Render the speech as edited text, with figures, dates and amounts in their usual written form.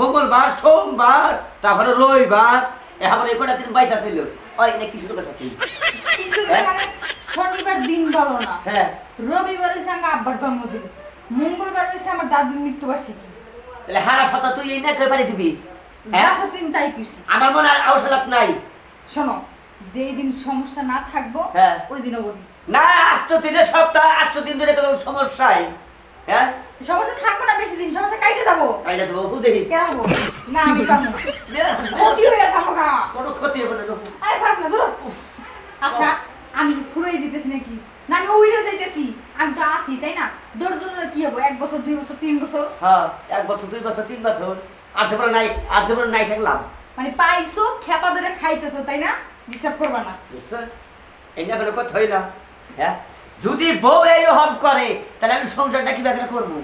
মঙ্গলবার সোমবার তারপরে রবিবার এখন এই কটা দিন বাইতা ছিল ওই না কিছু লোকের সাথে মানে শনিবার দিন বলো না হ্যাঁ রবিবার হচ্ছে আমার আব্বার জন্মদিন মঙ্গলবার হচ্ছে আমার দাদুর মৃত্যুবার্ষিকী তাহলে হারা সপ্তাহ তুই এই না কই পারি দিবি যা সত্যি তাই কিছু আমার মনে আর আউশলাপ নাই শোনো যেই দিন সমস্যা না থাকবো হ্যাঁ। ওই দিনও বলি না 8 দিনের সপ্তাহ 8 দিন ধরে কোনো সমস্যাই হ্যাঁ সমস্যা থাকবো না বেশি দিন সমস্যা কাইটে যাবো আইলা যাবো দেখি কেন হবো না আমি পারবো না ক্ষতি হয়ে গেছে আমাকে কোনো ক্ষতি হবে না আরে পারবো না ধরো আচ্ছা আমি কি ফুরাই যেতেছি নাকি না আমি উইরে যাইতেছি আমি তো আসি তাই না দৌড় দৌড় কি হবো 1 বছর 2 বছর 3 বছর হ্যাঁ 1 বছর 2 বছর 3 বছর আর জীবন নাই থাকলাম মানে পাইছো খেপা ধরে খাইতেছো তাই না ডিস্টার্ব করবা না বুঝছো এটা কোনো কথা হইলা হ্যাঁ যদি বউ এইরকম করে তাহলে আমি সংসারটা কিভাবে করবো